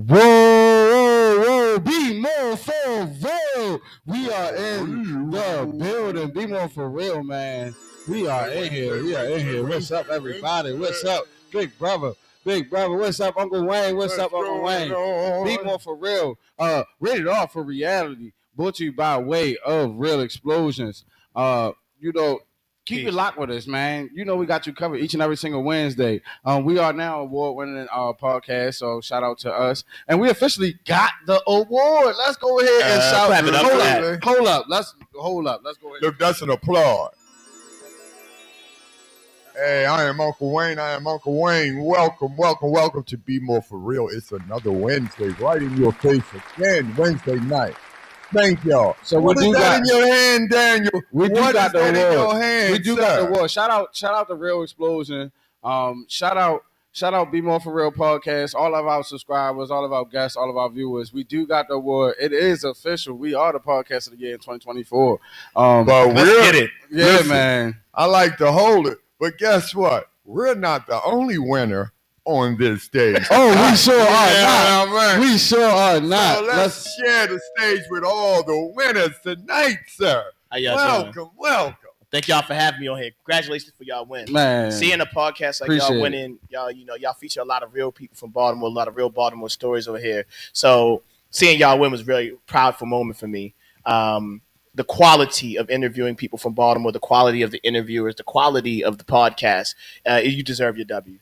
Whoa, BMore4Real. We are in the building. BMore4Real, man. We are in here. What's up, everybody? What's up, big brother? What's up, Uncle Wayne? What's up, Uncle Wayne? BMore4Real. Rated R for reality. Brought to you by way of Real Explosions. Keep it locked with us, man. You know we got you covered each and every single Wednesday. We are now award-winning podcast, so shout out to us. And we officially got the award. Let's go ahead and shout it up. Hold up. Let's go ahead. Look, that's an applause. Hey, I am Uncle Wayne. Welcome to BMore4Real. It's another Wednesday right in your face again, Wednesday night. Thank y'all. So what is that in your hand, Daniel? We do got the award. In your hand, we do got the award. Shout out to Real Explosion. Shout out BMore4Real podcast. All of our subscribers, all of our guests, all of our viewers. We do got the award. It is official. We are the podcast of the year in 2024. But let's get it. Yeah, listen, man. I like to hold it, but guess what? We're not the only winner on this stage. Oh, we sure are not. We sure are not. So let's share the stage with all the winners tonight, sir. How y'all doing? Welcome. Thank y'all for having me on here. Congratulations for y'all win. Man. Seeing a podcast like y'all winning, y'all feature a lot of real people from Baltimore, a lot of real Baltimore stories over here. So seeing y'all win was really proudful moment for me. The quality of interviewing people from Baltimore, the quality of the interviewers, the quality of the podcast, you deserve your W.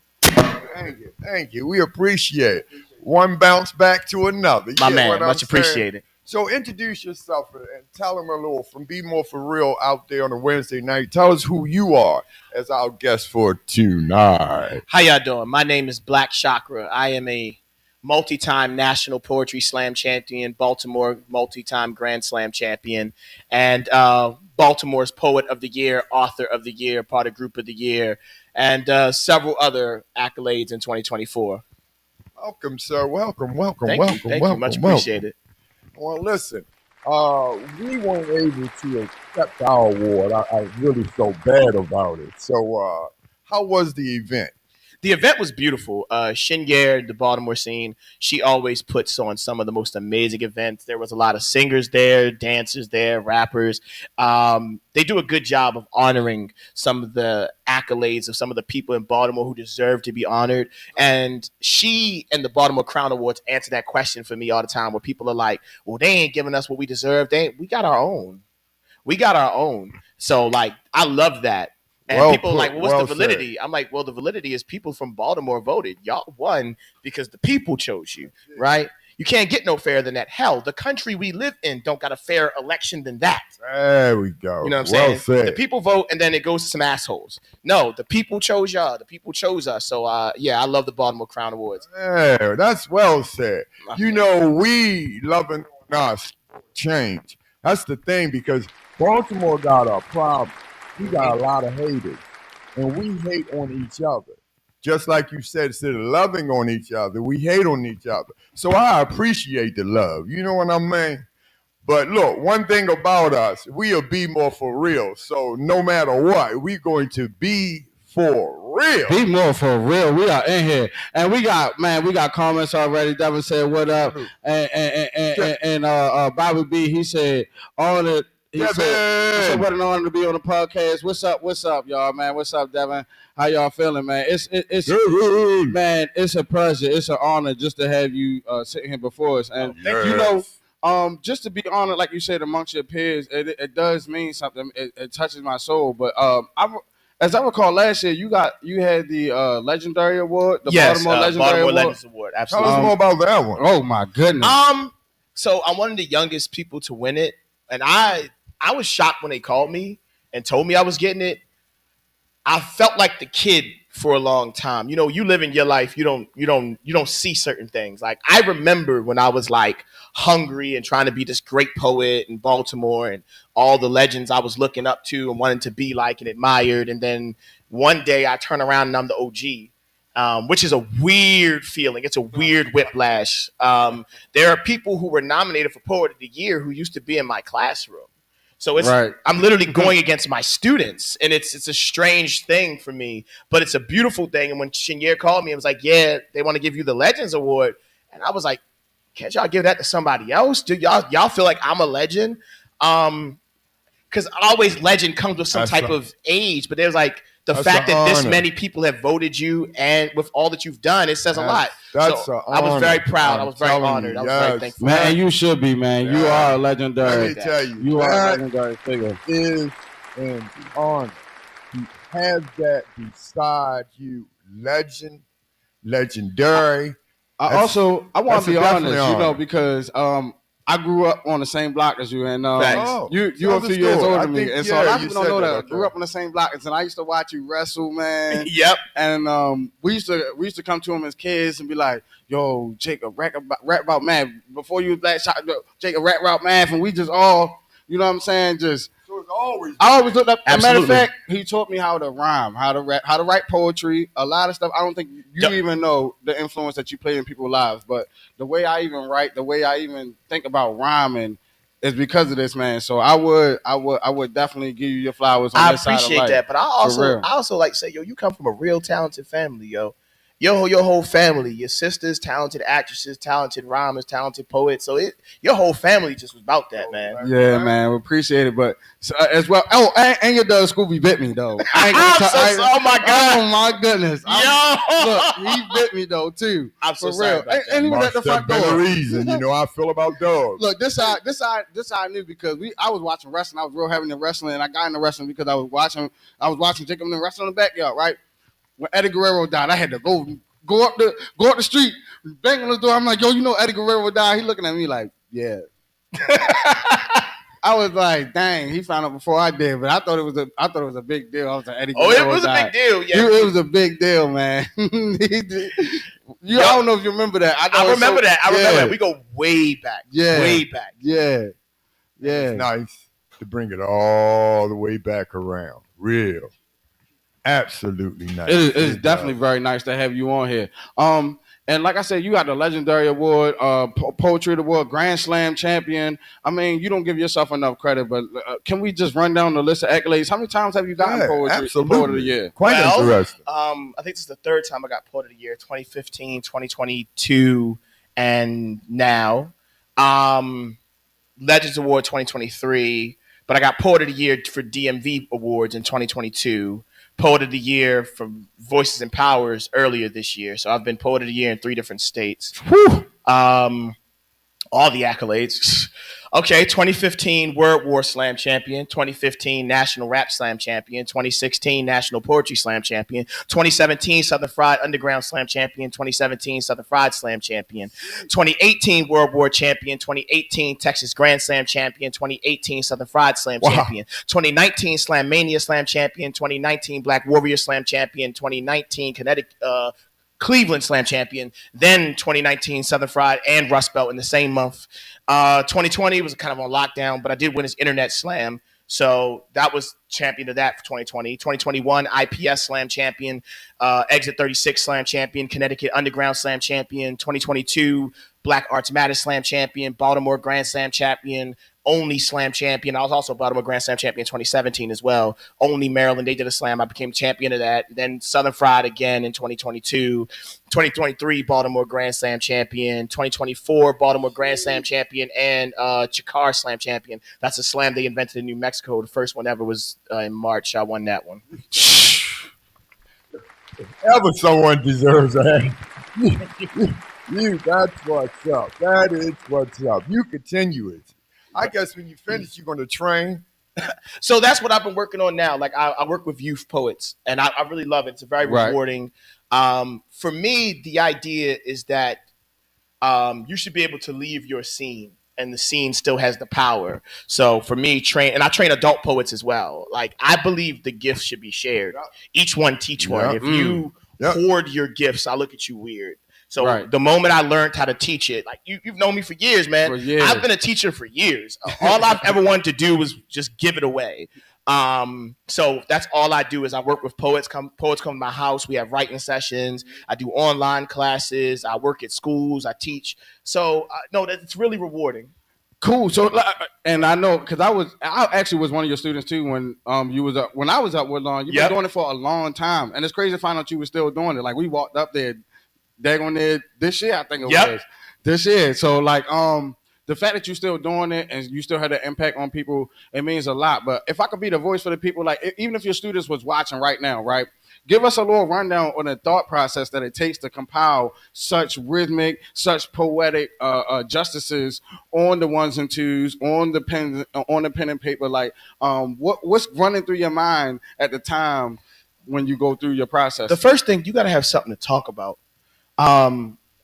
Thank you. We appreciate it. One bounce back to another. My man, much appreciated. So introduce yourself and tell them a little from BMore4Real out there on a Wednesday night. Tell us who you are as our guest for tonight. How y'all doing? My name is Black CHAKRA. I am a multi-time National Poetry Slam champion, Baltimore multi-time Grand Slam champion, and Baltimore's Poet of the Year, Author of the Year, part of Group of the Year, and several other accolades in 2024. Welcome, sir. Welcome. Thank you. Much appreciated. Well, listen, we weren't able to accept our award. I really felt bad about it. So how was the event? The event was beautiful. Shinyere, the Baltimore scene, she always puts on some of the most amazing events. There was a lot of singers there, dancers there, rappers. They do a good job of honoring some of the accolades of some of the people in Baltimore who deserve to be honored. And she and the Baltimore Crown Awards answer that question for me all the time, where people are like, well, they ain't giving us what we deserve. We got our own. So, like, I love that. And people are like, well, what's the validity? I'm like, well, the validity is people from Baltimore voted. Y'all won because the people chose you, right? You can't get no fairer than that. Hell, the country we live in don't got a fair election than that. There we go. You know what I'm saying? Said. The people vote, and then it goes to some assholes. No, the people chose y'all. The people chose us. So, I love the Baltimore Crown Awards. Yeah, that's well said. We loving us change. That's the thing, because Baltimore got a problem. We got a lot of haters, and we hate on each other. Just like you said, instead of loving on each other, we hate on each other. So I appreciate the love. You know what I mean? But look, one thing about us, we are BMore4Real. So no matter what, we're going to be for real. BMore4Real. We are in here, and we got comments already. Devin said, "What up?" And Bobby B, he said, "On it." He said, what an honor to be on the podcast. What's up, y'all, man? What's up, Devin? How y'all feeling, man? It's man, it's a pleasure. It's an honor just to have you sitting here before us. And just to be honored, like you said, amongst your peers, it does mean something. It touches my soul. But as I recall, last year you had the legendary award, the Yes, Baltimore legendary Baltimore award. Legends Award. Tell Absolutely. us more about that one. Oh my goodness! So I'm one of the youngest people to win it, and I was shocked when they called me and told me I was getting it. I felt like the kid for a long time. You know, you live in your life, you don't see certain things. Like I remember when I was like hungry and trying to be this great poet in Baltimore and all the legends I was looking up to and wanting to be like and admired. And then one day I turn around and I'm the OG. Which is a weird feeling. It's a weird whiplash. There are people who were nominated for Poet of the Year who used to be in my classroom. So it's Right. I'm literally going against my students, and it's a strange thing for me, but it's a beautiful thing. And when Chenier called me, I was like, "Yeah, they want to give you the Legends Award," and I was like, "Can't y'all give that to somebody else? Do y'all feel like I'm a legend?" Because always legend comes with some type of age, but there's like the fact that this many people have voted you, and with all that you've done, it says a lot. That's so an I was very honor. proud. I I'm was very telling honored. you, I was very yes. thankful. Man, you should be, man. You are a legendary. Let me tell you, You are a that legendary figure. is an honor. You have that beside you, legendary. I That's- want that's to be a honest, definitely you know, honor. because I grew up on the same block as you, and Thanks. you're Tell a the few years story. older I than me, think, and so a lot yeah, of you people don't said know that that I about grew that. up on the same block, and I used to watch you wrestle, man. Yep. And we used to come to him as kids and be like, "Yo, Jake, a rap about man." Before you was Black Shot, Jake, a rap about math, and we just all, you know what I'm saying, just. So it's always I always looked up. As a matter of Absolutely. fact, he taught me how to rhyme, how to rap, how to write poetry, a lot of stuff. I don't think you Yep. even know the influence that you play in people's lives, but the way I even write, the way I even think about rhyming is because of this, man. So I would definitely give you your flowers on I this side of appreciate life. that, but I real. also like to say, yo, you come from a real talented family, yo. Your whole family, your sisters, talented actresses, talented rhymers, talented poets. So your whole family just was about that, man. Yeah, man, we appreciate it, but as well. Oh, and your dog Scooby bit me though. Oh my god! Oh my goodness! Yo, Look, he bit me though too. I'm so for sorry real. about that. And he was at the must have front been door. a reason. You know how I feel about dogs. Look, this how I knew because I was watching wrestling. I was real heavy into wrestling, and I got into wrestling because I was watching Jacob and wrestling in the backyard. Right when Eddie Guerrero died, I had to go up the street, bang on the door. I'm like, yo, you know Eddie Guerrero died. He looking at me like, yeah. I was like, dang, he found out before I did, but I thought it was a big deal. I was like, Eddie Oh, Guerrero it was died. a big deal. Yeah, It was a big deal, man. I don't know if you remember that. I remember that. I remember yeah. that. We go way back. Yeah. Way back. Yeah. It's nice to bring it all the way back around. Real. Absolutely nice. It is definitely very nice to have you on here. And like I said, you got the legendary award, poetry award, Grand Slam champion. I mean, you don't give yourself enough credit, but can we just run down the list of accolades? How many times have you gotten poetry Poet of the Year? Quite interesting. I think this is the third time I got Poet of the Year, 2015, 2022, and now. Legends Award 2023, but I got Poet of the Year for DMV Awards in 2022. Poet of the Year from Voices and Powers earlier this year. So I've been Poet of the Year in 3 different states. All the accolades. Okay, 2015 Word War Slam Champion, 2015 National Rap Slam Champion, 2016 National Poetry Slam Champion, 2017 Southern Fried Underground Slam Champion, 2017 Southern Fried Slam Champion, 2018 World War Champion, 2018 Texas Grand Slam Champion, 2018 Southern Fried Slam Champion, 2019 Slam Mania Slam Champion, 2019 Black Warrior Slam Champion, 2019 Cleveland Slam Champion, then 2019 Southern Fried and Rust Belt in the same month. 2020 was kind of on lockdown, but I did win his Internet Slam. So that was champion of that for 2020. 2021 IPS Slam Champion, Exit 36 Slam Champion, Connecticut Underground Slam Champion, 2022 Black Arts Matter Slam Champion, Baltimore Grand Slam Champion, Only Slam Champion. I was also Baltimore Grand Slam Champion 2017 as well. Only Maryland, they did a slam. I became champion of that. Then Southern Fried again in 2022. 2023 Baltimore Grand Slam Champion. 2024 Baltimore Grand Slam Champion and CHAKRA Slam Champion. That's a slam they invented in New Mexico. The first one ever was in March. I won that one. Ever someone deserves that. That's what's up. That is what's up. You continue it. I guess when you finish, you're going to train. So that's what I've been working on now. Like I work with youth poets, and I really love it. It's very rewarding. For me, the idea is that you should be able to leave your scene, and the scene still has the power. So for me, I train adult poets as well. Like I believe the gifts should be shared. Each one teach one. If you hoard your gifts, I look at you weird. So the moment I learned how to teach it, like you've known me for years, man. I've been a teacher for years. All I've ever wanted to do was just give it away. So that's all I do is I work with poets. Poets come to my house. We have writing sessions. I do online classes. I work at schools. I teach. So no, it's really rewarding. Cool. So, and I know because I actually was one of your students too when you was up when I was up with you've been doing it for a long time, and it's crazy to find out you were still doing it. Like we walked up there, daggone there this year, I think it was this year. So like the fact that you're still doing it and you still had an impact on people, it means a lot. But if I could be the voice for the people, like even if your students was watching right now, right? Give us a little rundown on the thought process that it takes to compile such rhythmic, such poetic justices on the ones and twos, on the pen and paper. Like, what's running through your mind at the time when you go through your process? The first thing, you got to have something to talk about.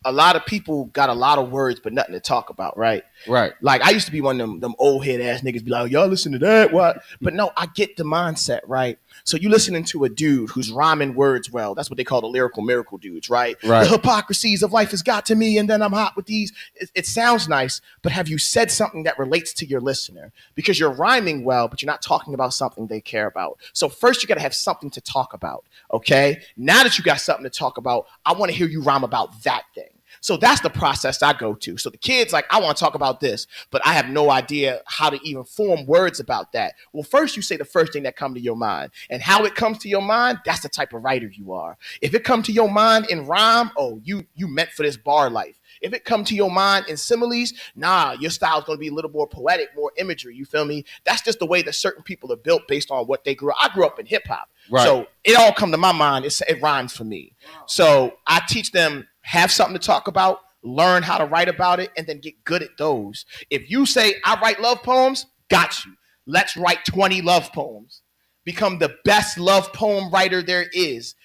A lot of people got a lot of words but nothing to talk about, right? Right. Like I used to be one of them old head ass niggas be like, y'all listen to that, what? But no, I get the mindset, right? So you listening to a dude who's rhyming words well. That's what they call the lyrical miracle dudes, right? The hypocrisies of life has got to me and then I'm hot with these. It sounds nice, but have you said something that relates to your listener? Because you're rhyming well, but you're not talking about something they care about. So first you got to have something to talk about, okay? Now that you got something to talk about, I want to hear you rhyme about that thing. So that's the process I go to. So the kid's like, I want to talk about this, but I have no idea how to even form words about that. Well, first you say the first thing that comes to your mind. And how it comes to your mind, that's the type of writer you are. If it comes to your mind in rhyme, oh, you meant for this bar life. If it come to your mind in similes, nah, your style's going to be a little more poetic, more imagery. You feel me? That's just the way that certain people are built based on what they grew up. I grew up in hip hop. Right. So it all come to my mind. It rhymes for me. So I teach them, have something to talk about, learn how to write about it, and then get good at those. If you say, I write love poems, got you. Let's write 20 love poems. Become the best love poem writer there is.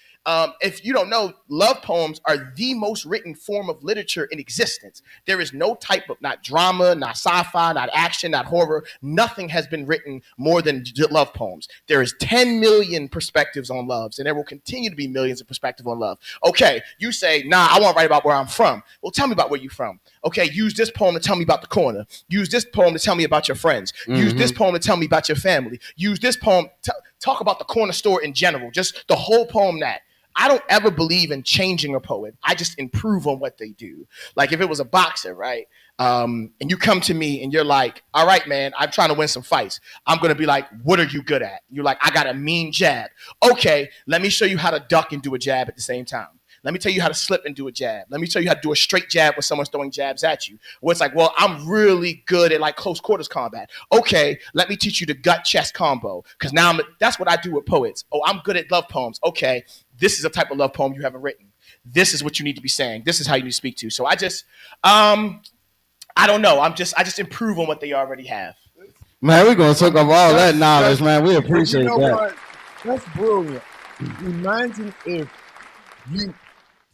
If you don't know, love poems are the most written form of literature in existence. There is no type of, not drama, not sci-fi, not action, not horror. Nothing has been written more than love poems. There is 10 million perspectives on loves, and there will continue to be millions of perspectives on love. Okay, you say, nah, I want to write about where I'm from. Well, tell me about where you're from. Okay, use this poem to tell me about the corner. Use this poem to tell me about your friends. Use this poem to tell me about your family. Use this poem, talk about the corner store in general. Just the whole poem that. I don't ever believe in changing a poet. I just improve on what they do. Like if it was a boxer, right? And you come to me and you're like, all right, man, I'm trying to win some fights. I'm going to be like, what are you good at? You're like, I got a mean jab. Okay, let me show you how to duck and do a jab at the same time. Let me tell you how to slip and do a jab. Let me tell you how to do a straight jab when someone's throwing jabs at you. Where it's like, well, I'm really good at like close quarters combat. Okay, let me teach you the gut chest combo. Because now that's what I do with poets. Oh, I'm good at love poems. Okay, this is a type of love poem you haven't written. This is what you need to be saying. This is how you need to speak to. So I just, I don't know. I just improve on what they already have. Man, we're going to talk about all that knowledge, man. We appreciate that. What? That's brilliant. Imagine if you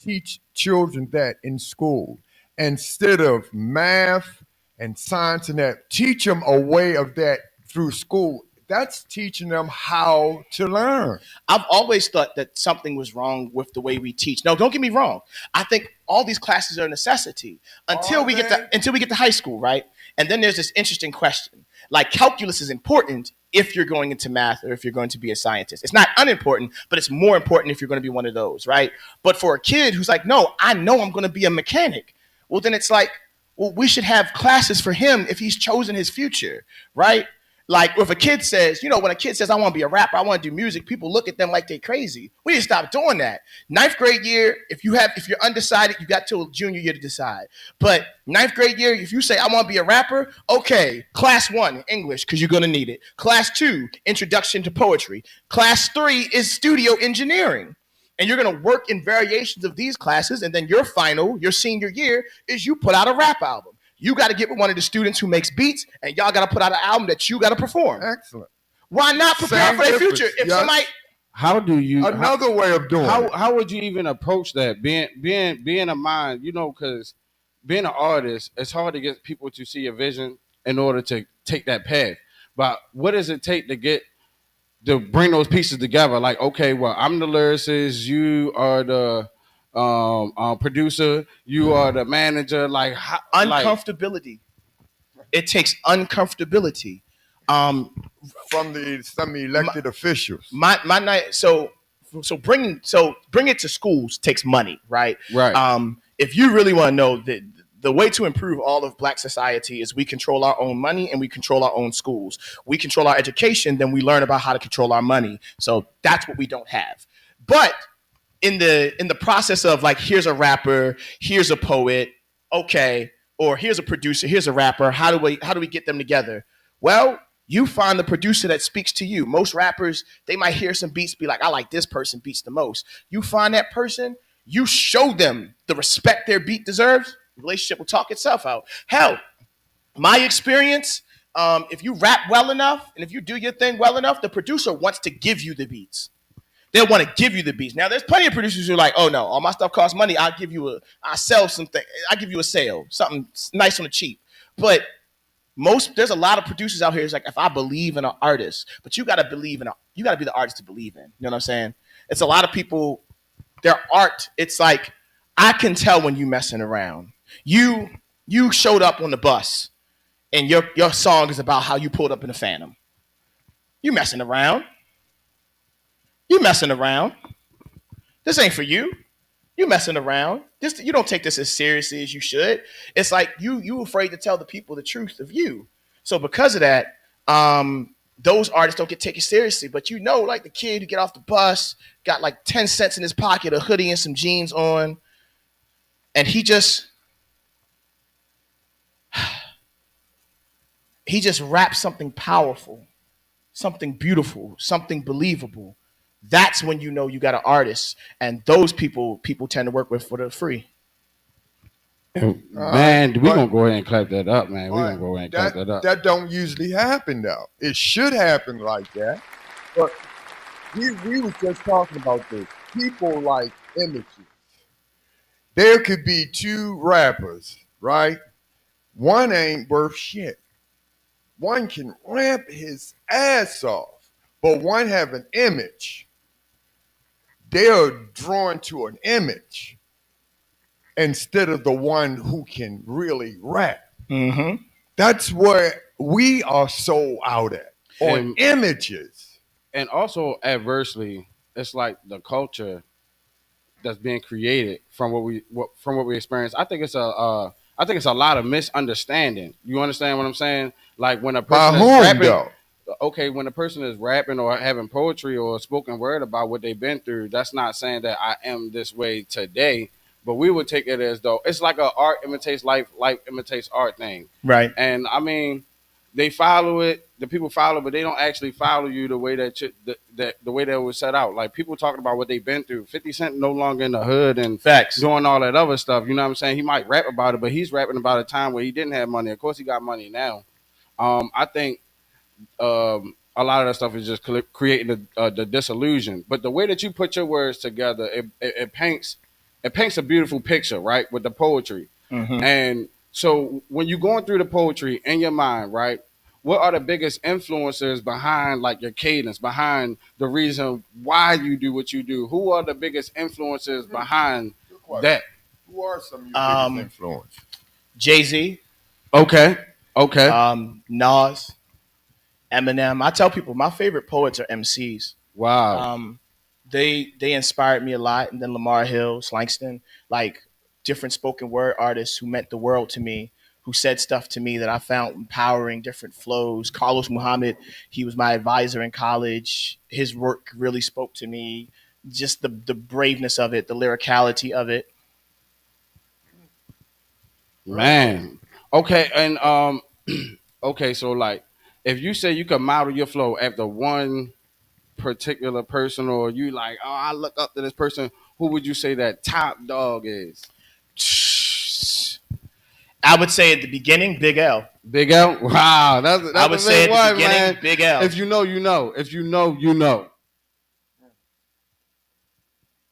teach children that in school instead of math and science and that, teach them a way of that through school. That's teaching them how to learn. I've always thought that something was wrong with the way we teach. No, don't get me wrong. I think all these classes are a necessity until we get to high school, right? And then there's this interesting question. Like calculus is important if you're going into math or if you're going to be a scientist. It's not unimportant, but it's more important if you're going to be one of those, right? But for a kid who's like, no, I know I'm going to be a mechanic. Well, then it's like, well, we should have classes for him if he's chosen his future, right? Like if a kid says, when a kid says, I want to be a rapper, I want to do music, people look at them like they're crazy. We need to stop doing that. 9th grade year, if you're undecided, you got till junior year to decide. But 9th grade year, if you say, I want to be a rapper, okay, class 1, English, because you're going to need it. Class 2, introduction to poetry. Class 3 is studio engineering. And you're going to work in variations of these classes. And then your senior year, is you put out a rap album. You got to get with one of the students who makes beats, and y'all got to put out an album that you got to perform. Excellent. Why not prepare Same for their difference. future? If Yes. somebody How do you Another way of doing it. how would you even approach that? Being a mind, you know, because being an artist, it's hard to get people to see a vision in order to take that path. But what does it take to bring those pieces together? Like, okay, well, I'm the lyricist, you are the producer, you are the manager. Like, uncomfortability, it takes uncomfortability. Um, From some elected officials. my night. Bring it to schools takes money, right? right, If you really want to know that the way to improve all of black society is we control our own money and we control our own schools. We control our education, then we learn about how to control our money. So that's what we don't have. But in the process of like, here's a rapper, here's a poet, okay, or here's a producer, here's a rapper. How do we get them together? Well, you find the producer that speaks to you. Most rappers, they might hear some beats, be like, I like this person beats the most. You find that person, you show them the respect their beat deserves. The relationship will talk itself out. Hell, my experience, if you rap well enough and if you do your thing well enough, the producer wants to give you the beats. They'll want to give you the beats. Now, there's plenty of producers who are like, oh no, all my stuff costs money. I'll sell something. I'll give you a sale, something nice on the cheap. But there's a lot of producers out here. It's like, if I believe in an artist, but you got to you got to be the artist to believe in. You know what I'm saying? It's a lot of people, their art. It's like, I can tell when you messing around. You showed up on the bus and your song is about how you pulled up in a Phantom. You messing around. You messing around. This ain't for you. You messing around. You don't take this as seriously as you should. It's like you afraid to tell the people the truth of you. So because of that, those artists don't get taken seriously. But you know, like the kid who get off the bus, got like 10 cents in his pocket, a hoodie and some jeans on, and he just raps something powerful, something beautiful, something believable. That's when you know you got an artist, and those people tend to work with for the free. man, we but- gonna go ahead and clap that up, man. We But gonna go ahead and clap that up. that don't usually happen though. It should happen like that. But we were just talking about this. People like images. There could be two rappers, right? One ain't worth shit. One can rap his ass off, but one have an image. They're drawn to an image instead of the one who can really rap. Mm-hmm. That's where we are so out at on And- images. And also adversely, it's like the culture that's being created from what we experience. I think it's a lot of misunderstanding. You understand what I'm saying? Like when a By person is whom rapping, though? okay, when a person is rapping or having poetry or spoken word about what they've been through, that's not saying that I am this way today. But we would take it as though it's like a art imitates life, life imitates art thing. Right. And I mean, they follow it. The people follow, but they don't actually follow you the way the way that was set out. Like people talking about what they've been through. 50 Cent no longer in the hood and Facts. doing all that other stuff. You know what I'm saying? He might rap about it, but he's rapping about a time where he didn't have money. Of course, he got money now. I think a lot of that stuff is just creating the disillusion. But the way that you put your words together, it paints a beautiful picture, right, with the poetry. Mm-hmm. And so when you're going through the poetry in your mind, right, what are the biggest influencers behind like your cadence, behind the reason why you do what you do? Who are the biggest influences behind that? Who are some of your biggest influence? Jay-Z, Okay. Nas, Eminem. I tell people my favorite poets are MCs. Wow. They inspired me a lot. And then Lamar Hill, Langston, like different spoken word artists who meant the world to me, who said stuff to me that I found empowering, different flows. Carlos Muhammad, he was my advisor in college. His work really spoke to me. Just the braveness of it, the lyricality of it. Man. Okay, and okay, so like if you say you could model your flow after one particular person, or you like, oh, I look up to this person, who would you say that top dog is? I would say at the beginning, Big L. Big L. Wow, that's I would a say big at the one, beginning, man. Big L. If you know, you know. If you know, you know.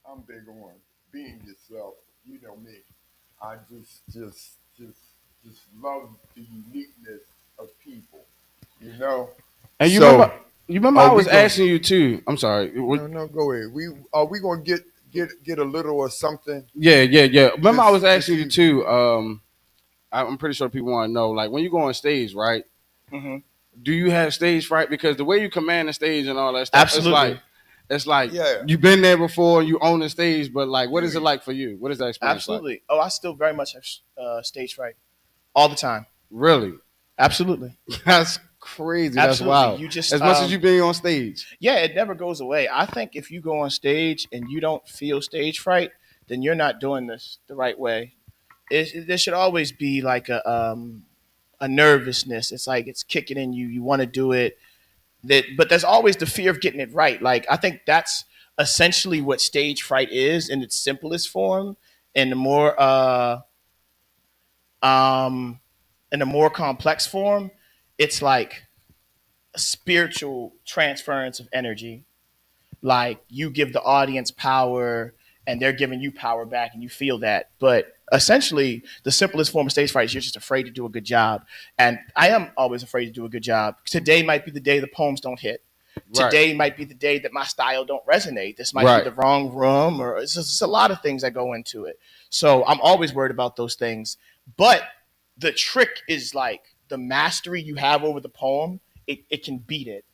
I'm big on being yourself. You know me. I just love the uniqueness of people. You know. And So you remember I are we was going? asking you too. I'm sorry. No, go ahead. We gonna get a little or something. Yeah. Remember I was This asking you evening. too. I'm pretty sure people want to know, like when you go on stage, right? Mm-hmm. Do you have stage fright? Because the way you command the stage and all that stuff, Absolutely. it's like Yeah. you've been there before, you own the stage, but like, what is it You like for you? What is that experience like? Absolutely. Oh, I still very much have stage fright all the time. Really? Absolutely. That's crazy. That's Absolutely. wild. You just As much as you being on stage. yeah, it never goes away. I think if you go on stage and you don't feel stage fright, then you're not doing this the right way. There should always be like a nervousness. It's like it's kicking in you. You want to do it. But there's always the fear of getting it right. Like I think that's essentially what stage fright is in its simplest form. And the more um, in a more complex form, it's like a spiritual transference of energy. Like you give the audience power and they're giving you power back and you feel that. But essentially, the simplest form of stage fright is you're just afraid to do a good job. And I am always afraid to do a good job. Today might be the day the poems don't hit. Right. Today might be the day that my style don't resonate. This might Right. be the wrong room, or it's just a lot of things that go into it. So I'm always worried about those things. But the trick is like the mastery you have over the poem, it can beat it.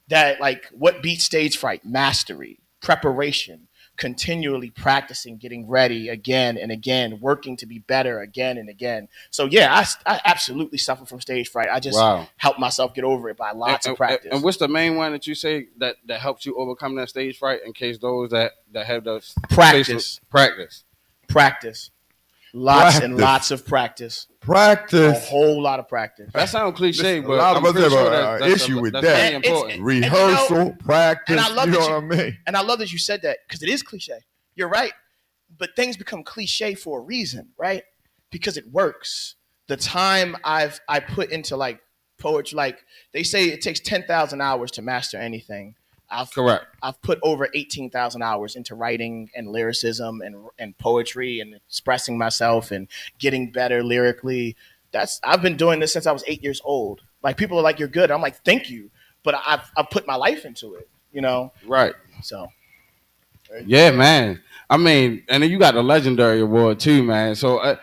That like what beats stage fright? Mastery, preparation, continually practicing, getting ready again and again, working to be better again and again. So yeah, I absolutely suffer from stage fright. I just Wow. help myself get over it by lots of practice. And what's the main one that you say that helps you overcome that stage fright? In case those that have those Practice. practice. Lots and Practice. lots of practice. A Practice. whole lot of practice. That sounds cliche, A but lot of I'm us pretty have sure an that's issue with that's that. very And it's- important. Rehearsal, practice. and I love You know that what I mean? And I love that you said that because it is cliche. You're right. But things become cliche for a reason, right? Because it works. The time I put into like poetry, like they say it takes 10,000 hours to master anything. Correct. I've put over 18,000 hours into writing and lyricism and poetry and expressing myself and getting better lyrically. I've been doing this since I was 8 years old. Like people are like, "You're good." I'm like, "Thank you," but I've put my life into it. You know, Right. so Yeah, man. I mean, and then you got the legendary award too, man. So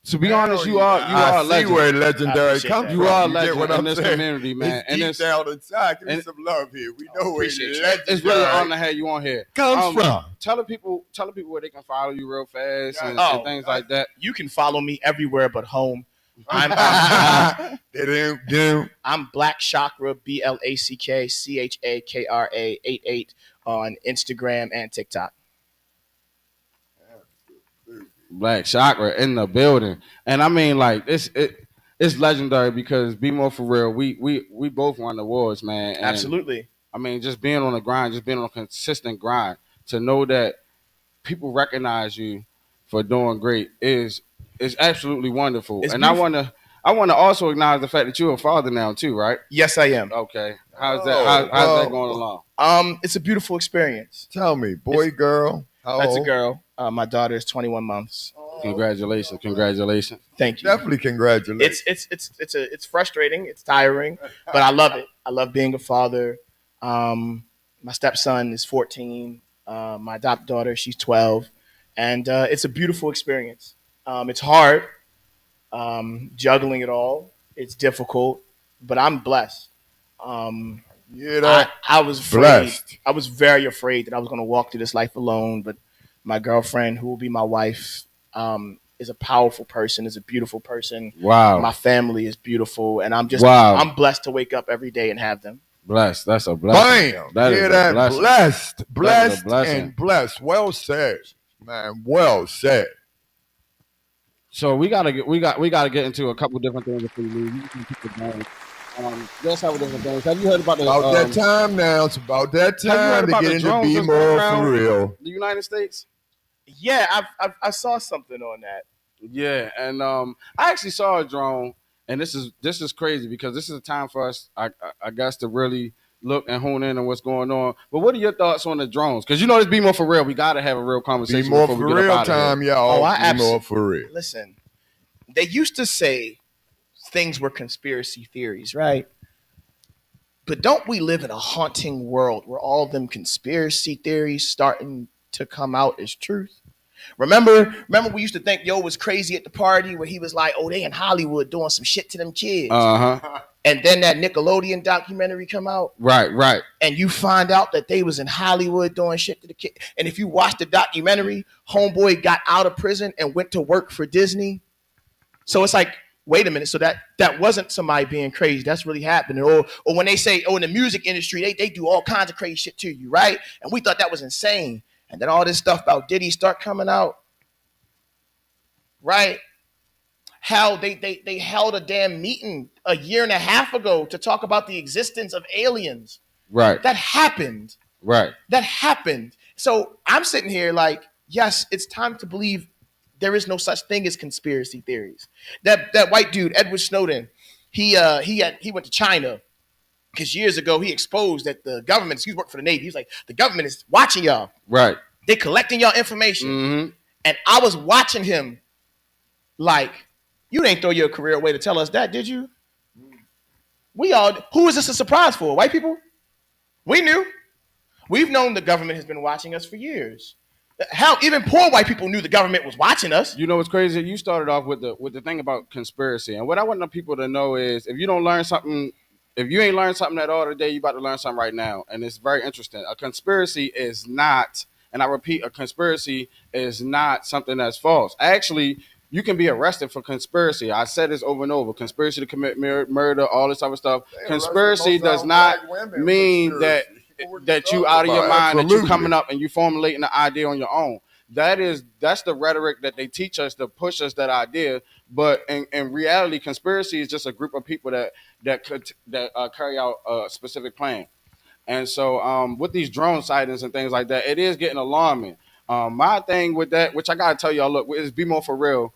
to be honest, you are I a see legend. where legendary appreciate comes that. from. You are a get legend what in I'm this saying? community, man. It's And deep it's down inside. Give me and- some love here. We know where appreciate you. legendary it's really an honor to have you on here. comes from. Tell the people where they can follow you real fast and, Oh, and things like that. you can follow me everywhere but home. I'm I'm Black Chakra, BLACKCHAKRA 88 on Instagram and TikTok. Black Chakra in the building, and I mean, like it's legendary because BMore4Real, we both won awards, man. And, Absolutely. I mean, just being on the grind, just being on a consistent grind, to know that people recognize you for doing great is absolutely wonderful. It's And beautiful. I wanna also acknowledge the fact that you're a father now too, right? Yes, I am. Okay, how's that going along? It's a beautiful experience. Tell me, boy, girl. How That's a old? girl. My daughter is 21 months. Congratulations. Thank you. Definitely congratulations. It's frustrating. It's tiring, but I love it. I love being a father. My stepson is 14. My adopted daughter, she's 12, and it's a beautiful experience. It's hard juggling it all. It's difficult, but I'm blessed. You hear that? I was afraid. Blessed. I was very afraid that I was going to walk through this life alone, but my girlfriend, who will be my wife, is a powerful person, is a beautiful person. Wow. My family is beautiful, and I'm blessed to wake up every day and have them. Blessed. That's a blessing. Bam. That is Hear a that? blessing. Blessed. That is a Blessed blessing. and blessed. Well said, man. Well said. So we gotta get into a couple different things before we leave. You can keep it going. Let's have a different things. Have you heard about the About that time now. It's about that Have you heard time to about get the into drones that's Be More going for around Real. the United States? Yeah, I saw something on that. Yeah, and I actually saw a drone, and this is crazy because this is a time for us, I guess, to really look and hone in on what's going on. But what are your thoughts on the drones? Because you know this Be More for Real. We got to have a real Be conversation more before we for get up real out of here. time, y'all. Oh, I Be more absolutely for real. listen. They used to say things were conspiracy theories, right? But don't we live in a haunting world where all them conspiracy theories starting to come out as truth? Remember, we used to think Yo was crazy at the party where he was like, "Oh, they in Hollywood doing some shit to them kids," and then that Nickelodeon documentary come out, Right. and you find out that they was in Hollywood doing shit to the kid. And if you watch the documentary, homeboy got out of prison and went to work for Disney. So it's like, wait a minute. So that wasn't somebody being crazy. That's really happening. Or when they say, oh, in the music industry, they do all kinds of crazy shit to you, right? And we thought that was insane. And then all this stuff about Diddy start coming out, right? How they held a damn meeting a year and a half ago to talk about the existence of aliens. Right. That happened. Right. That happened. So I'm sitting here like, yes, it's time to believe there is no such thing as conspiracy theories. That white dude, Edward Snowden, he went to China because years ago he exposed that the government, he worked for the Navy. He was like, the government is watching y'all. Right. They collecting y'all information. Mm-hmm. And I was watching him like, you didn't throw your career away to tell us that, did you? Who is this a surprise for? White people? We knew. We've known the government has been watching us for years. Hell, even poor white people knew the government was watching us. You know what's crazy? You started off with the thing about conspiracy, and what I want the people to know is if you don't learn something, if you ain't learned something at all today, you about to learn something right now, and it's very interesting. A conspiracy is not, and I repeat, a conspiracy is not something that's false. Actually, you can be arrested for conspiracy. I said this over and over: conspiracy to commit murder, all this other stuff. Conspiracy does not mean that you out of your mind, that you coming up and you formulating the idea on your own. That's the rhetoric that they teach us to push us that idea. But in reality, conspiracy is just a group of people that carry out a specific plan. And so with these drone sightings and things like that, it is getting alarming. My thing with that, which I gotta tell y'all, look, is Be More for Real.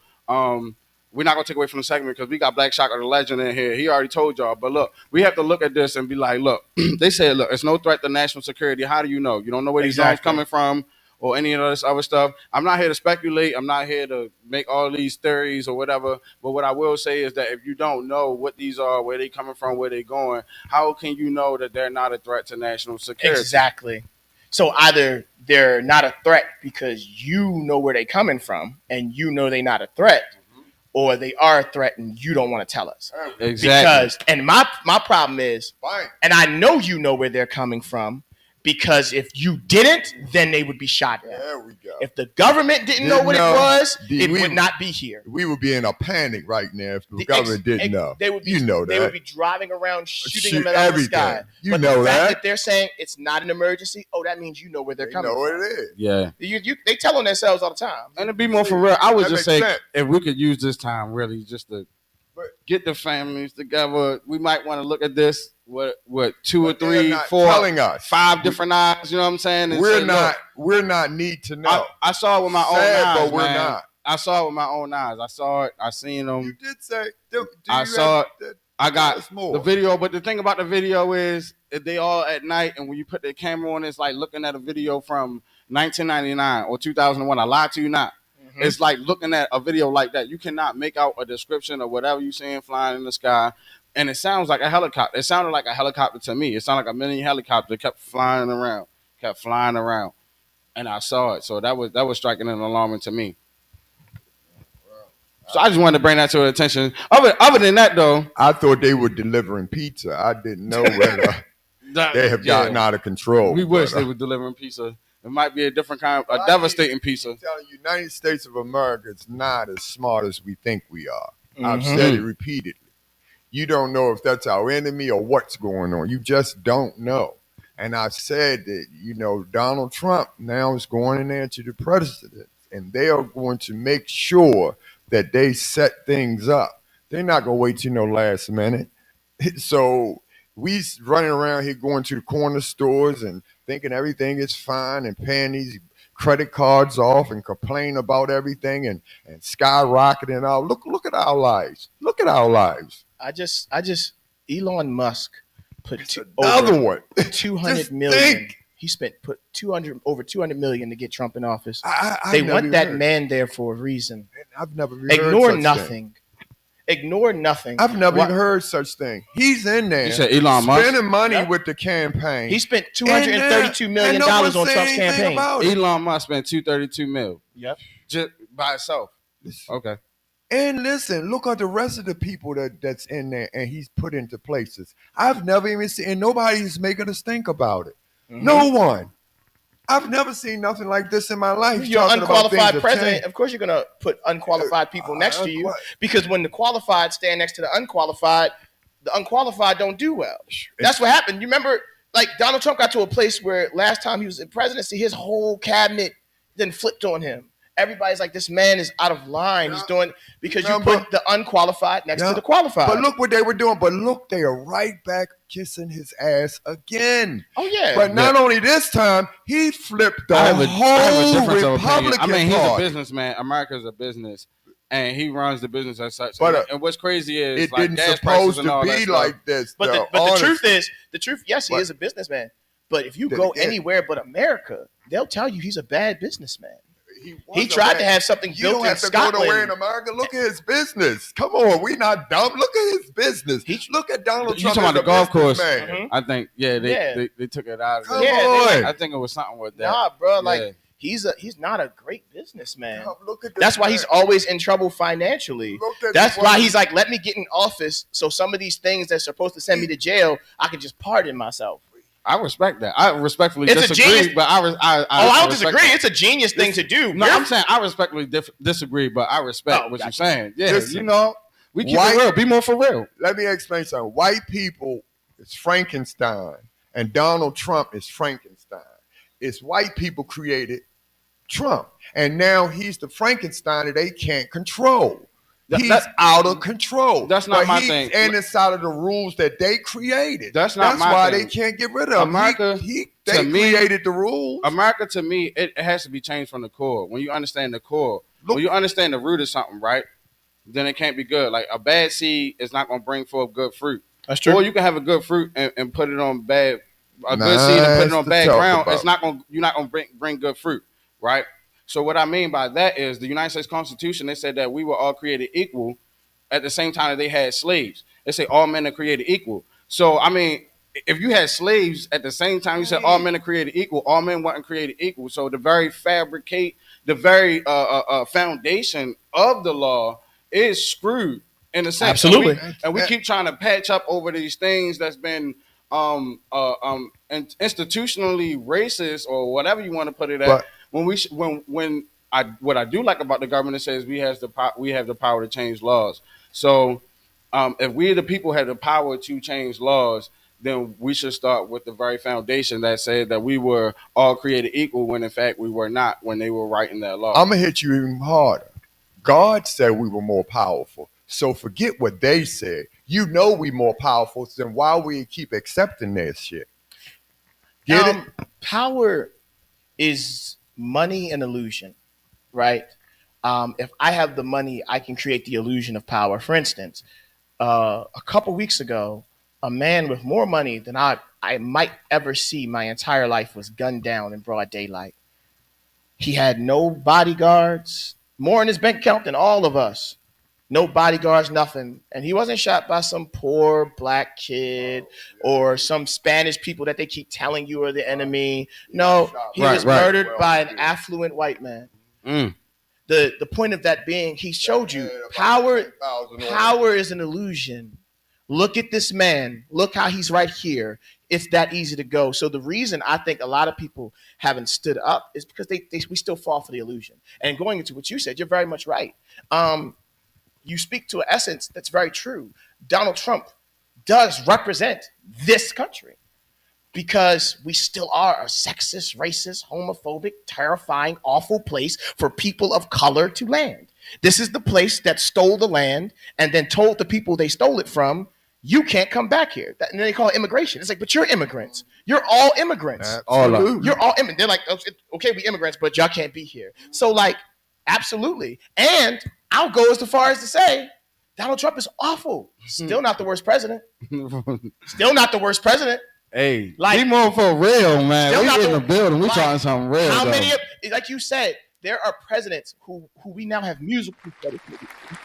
We're not gonna take away from the segment because we got Black Chakra the Legend in here. He already told y'all, but look, we have to look at this and be like, look, they said, look, it's no threat to national security. How do you know? You don't know where these drones coming from or any of this other stuff. I'm not here to speculate. I'm not here to make all these theories or whatever. But what I will say is that if you don't know what these are, where they coming from, where they going, how can you know that they're not a threat to national security? Exactly. So either they're not a threat because you know where they're coming from and you know they're not a threat, or they are a threat and you don't want to tell us. Exactly. Because, and my problem is, and I know you know where they're coming from, because if you didn't, then they would be shot down. There we go. If the government didn't know what it was, it would not be here. We would be in a panic right now if the government didn't know. They would be, you know that. They would be driving around shooting them out of the sky. You but know the fact that. that they're saying it's not an emergency, oh, that means you know where they're coming from. Know what it is. Yeah. They tell on themselves all the time. And to be more for real, I would just say if we could use this time really just to get the families together, we might want to look at this. What 2 or 3, 4, telling us 5 different eyes. You know what I'm saying? And we're not need to know. I saw it with my own eyes, but we're man. not. I saw it with my own eyes. I saw it. I seen them. You did say. I saw it. I got the video, but the thing about the video is they all at night, and when you put the camera on, it's like looking at a video from 1999 or 2001. I lied to you not. Mm-hmm. It's like looking at a video like that. You cannot make out a description of whatever you're seeing flying in the sky. And it sounds like a helicopter. It sounded like a helicopter to me. It sounded like a mini helicopter. It kept flying around. And I saw it. So that was striking and alarming to me. So I just wanted to bring that to your attention. Other than that, though, I thought they were delivering pizza. I didn't know whether they have gotten out of control. We wish they were delivering pizza. It might be a different kind, a devastating pizza. I'm telling you, United States of America is not as smart as we think we are. Mm-hmm. I've said it repeatedly. You don't know if that's our enemy or what's going on. You just don't know. And I've said that, Donald Trump now is going in there to the president, and they are going to make sure that they set things up. They're not going to wait till last minute. So we running around here going to the corner stores and thinking everything is fine and paying these credit cards off and complain about everything and skyrocketing out. Look at our lives. Look at our lives. I just Elon Musk put Another over one. 200 Just million. think. He spent put 200 over 200 million to get Trump in office. I've They never want even that heard- man there for a reason. I've never even Ignore heard such nothing. thing. Ignore nothing. I've never Why- even heard such thing. He's in there. You said Elon Musk? Spending money Yep. with the campaign. He spent $232 million and no on one's saying Trump's anything campaign. about it. Elon Musk spent 232 mil Yep. just by itself. Okay. And listen, look at the rest of the people that's in there and he's put into places. I've never even seen, and nobody's making us think about it. Mm-hmm. No one. I've never seen nothing like this in my life. You're an talking about things unqualified have president. changed. Of course, you're going to put unqualified people next to you, because when the qualified stand next to the unqualified don't do well. That's what happened. You remember, like, Donald Trump got to a place where last time he was in presidency, his whole cabinet then flipped on him. Everybody's like, this man is out of line. He's doing, because you put the unqualified next to the qualified. But look what they were doing. But look, they are right back kissing his ass again. Oh, yeah. But not only this time, he flipped the I have a difference of opinion. Republican I mean, he's a Party. businessman. America's a business, and he runs the business as such. But, and what's crazy is It like didn't gas supposed prices and to all that be stuff. like this. But though, the honestly. truth, yes, he But- is a businessman. But if you Then go again- anywhere but America, they'll tell you he's a bad businessman. He He tried to have something You built don't in have to go nowhere in Scotland. America. Look at his business. Come on, we not dumb. Look at his business. Look at Donald You Trump. talking about as the a golf course? businessman. I think, they took it out of Come there. on. I think it was something with that. Nah, bro, like Yeah. he's not a great businessman. Look at this That's why man. he's always in trouble financially. Look at That's the why way- he's like, let me get in office so some of these things that's supposed to send me to jail, I can just pardon myself. I respect that. I respectfully It's a disagree, genius- but I Oh, I don't respect disagree. that. It's a genius thing to do. No, You're- I'm saying I respectfully disagree, but I respect what you're gotcha. saying. Yeah, Listen, you know, we keep white- it real. Be more for real. Let me explain something. White people is Frankenstein, and Donald Trump is Frankenstein. It's white people created Trump, and now he's the Frankenstein that they can't control. He's out of control. That's not But my he's thing. inside of the rules that they created. That's not my why thing. they can't get rid of him. America, They to me- created the rules. America, to me, it has to be changed from the core. When you understand the core, Look- when you understand the root of something, right, then it can't be good. Like a bad seed is not going to bring forth good fruit. That's Or you can have a good fruit and put it on bad, a good seed and put it Nice on to bad talk ground. about. It's not going. You're not going to bring good fruit, right? So what I mean by that is the United States Constitution. They said that we were all created equal at the same time that they had slaves. They say all men are created equal. So I mean, if you had slaves at the same time, you said all men are created equal. All men weren't created equal. So the very foundation of the law is screwed in a sense. Absolutely. And we keep trying to patch up over these things that's been institutionally racist or whatever you want to put it at. But- What I do like about the government, it says we have the power to change laws. So if we the people had the power to change laws, then we should start with the very foundation that said that we were all created equal when in fact we were not when they were writing that law. I'm going to hit you even harder. God said we were more powerful. So forget what they said. You know we more powerful, so then why we keep accepting that shit? Get it? Power is money and illusion, right? If I have the money, I can create the illusion of power. For instance, a couple weeks ago, a man with more money than I might ever see my entire life was gunned down in broad daylight. He had no bodyguards, more in his bank account than all of us. No bodyguards, nothing. And he wasn't shot by some poor black kid or some Spanish people that they keep telling you are the enemy. No, he was murdered by an affluent white man. Mm. The point of that being, he showed you power is an illusion. Look at this man. Look how he's right here. It's that easy to go. So the reason I think a lot of people haven't stood up is because we still fall for the illusion. And going into what you said, you're very much right. You speak to an essence that's very true. Donald Trump does represent this country because we still are a sexist, racist, homophobic, terrifying, awful place for people of color to land. This is the place that stole the land and then told the people they stole it from, you can't come back here. And then they call it immigration. It's like, but you're immigrants. You're all immigrants. Absolutely. You're all immigrants. They're like, okay, we immigrants, but y'all can't be here. So like, absolutely. And I'll go as far as to say, Donald Trump is awful. Still not the worst president. Still not the worst president. Hey, Like, be more for real, man. still We not in the building. We like, talking something real. How though. many? Like you said, there are presidents who we now have musicals dedicated to.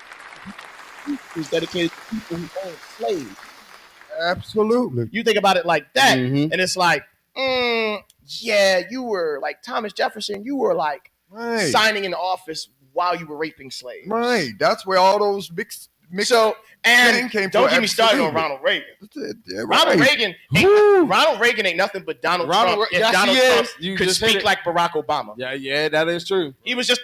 Who's dedicated to people who own slaves. Absolutely. You think about it like that, Mhm. and it's like, yeah, you were like Thomas Jefferson. You were like Right. signing in office while you were raping slaves. Right. That's where all those mixed So, and came don't from. get me started on Absolutely. Ronald Reagan. Yeah, Ronald right. Reagan, Woo. Ronald Reagan ain't nothing but Donald Trump. If yes, Donald he is. Trump You could just hit speak it. like Barack Obama. Yeah, that is true. He was a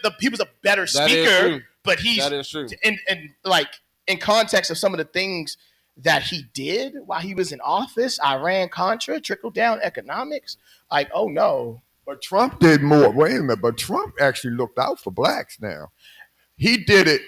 better That is speaker, true. but he's That is true. and like in context of some of the things that he did while he was in office, Iran Contra, trickle down economics. Like, oh no. But Trump did more. Wait a minute. But Trump actually looked out for blacks now. He did it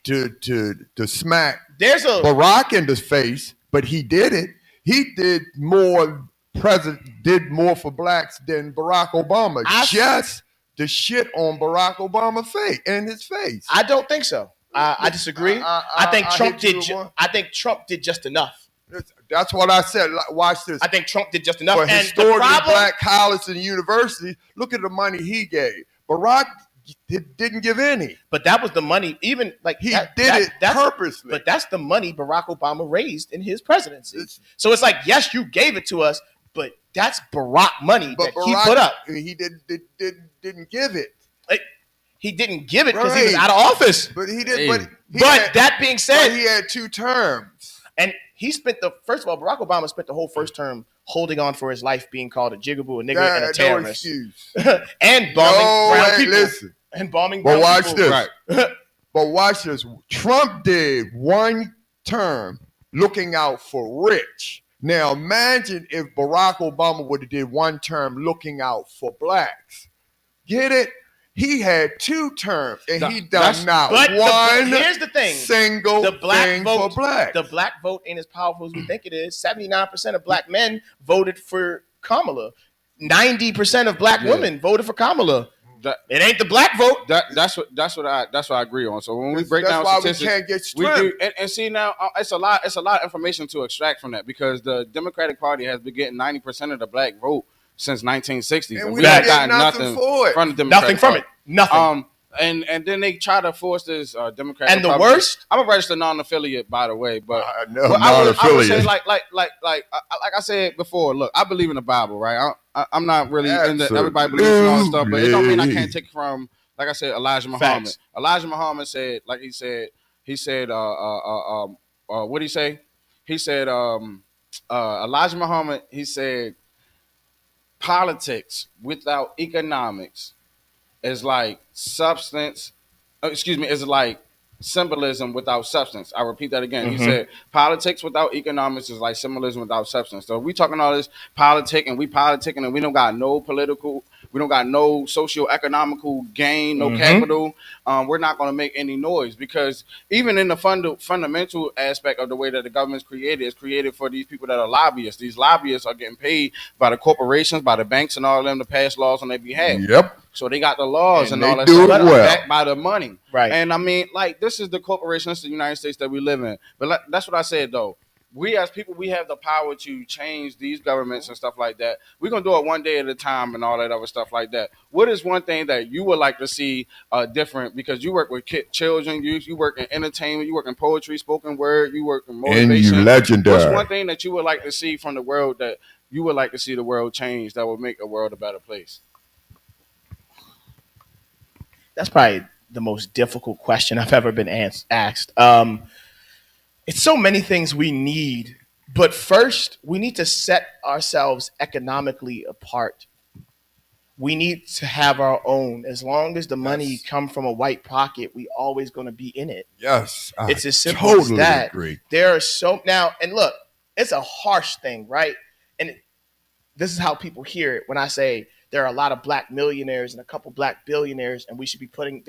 to smack There's a Barack in the face, but he did it. He did more for blacks than Barack Obama. Just the shit on Barack Obama face in his face. I don't think so. I disagree. I think Trump hit you did. with one. I think Trump did just enough. That's what I said. Watch this. I think Trump did just enough. For And the historically problem, black colleges and universities, look at the money he gave. Barack didn't give any. but that was the money. Even like He that, did it that's, purposely. But that's the money Barack Obama raised in his presidency. It's- So it's like, yes, you gave it to us, but that's Barack money But that he Barack, put up. he didn't give it. Like, he didn't give it because he was Right. out of office. But he did. Hey. But that being said, he had 2 terms. and he spent first of all, Barack Obama spent the whole first term holding on for his life, being called a jigaboo, a nigger, and a No terrorist, excuse. and bombing brown hey, people. listen. And bombing But brown watch people. this. Right. But watch this. Trump did 1 term looking out for rich. Now imagine if Barack Obama would have did 1 term looking out for blacks. Get it? He had 2 terms, and he done not But one here's the thing: single the black thing vote, for blacks. the black vote ain't as powerful as we think it is. 79% of black men voted for Kamala. 90% of black women voted for Kamala. It ain't the black vote. That's what I agree on. So when we break That's down why statistics, we can't get we strength. do, and see now it's a lot of information to extract from that because the Democratic Party has been getting 90% of the black vote since 1960s, And and we we don't got get nothing for it. from the Democratic Nothing from Party. it. Nothing. And then they try to force this Democrat. And the Republican- worst? I'm a registered non-affiliate, by the way, but No, well, I would say non-affiliate. like I said before. Look, I believe in the Bible, right? I'm not really into everybody believes in all this stuff, but it don't mean I can't take from, like I said, Elijah Muhammad. Facts. Elijah Muhammad said, like he said, what did he say? He said, Elijah Muhammad. He said, politics without economics is like substance. Is like symbolism without substance. I repeat that again. He said, politics without economics is like symbolism without substance. So we talking all this politic and we politicking and we don't got no political, we don't got no socio-economical gain, no capital. We're not going to make any noise because even in the fundamental aspect of the way that the government's created, is created for these people that are lobbyists. These lobbyists are getting paid by the corporations, by the banks and all of them to pass laws on their behalf. Yep. So they got the laws and they all that do stuff it well. backed by the money. Right. And I mean, like, this is the corporation, this is the United States that we live in. But that's what I said, though. We as people, we have the power to change these governments and stuff like that. We're going to do it one day at a time and all that other stuff like that. What is one thing that you would like to see different? Because you work with children, you work in entertainment, you work in poetry, spoken word, you work in motivation. And you legendary. What's one thing that you would like to see from the world that you would like to see the world change that would make a world a better place? That's probably the most difficult question I've ever been asked. It's so many things we need, but first we need to set ourselves economically apart. We need to have our own. As long as the money come from a white pocket, we always going to be in it. Yes. I It's as simple totally as that. agree. There are so now, and look, it's a harsh thing, right? And this is how people hear it when I say there are a lot of black millionaires and a couple black billionaires, and they should be putting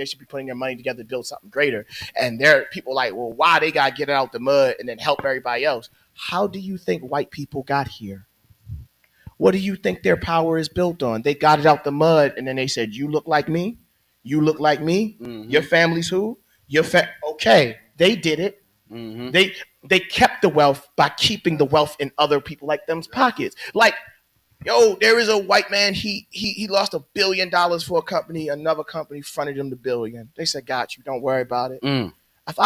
their money together to build something greater. And there are people like, well, why they gotta get it out the mud and then help everybody else? How do you think white people got here? What do you think their power is built on? They got it out the mud, and then they said, "You look like me. You look like me. Mhm. Your family's who? Okay." They did it. Mhm. They kept the wealth by keeping the wealth in other people like them's pockets. Like, yo, there is a white man. He lost $1 billion for a company. Another company fronted him the billion. They said, "Got you. Don't worry about it." Mm. If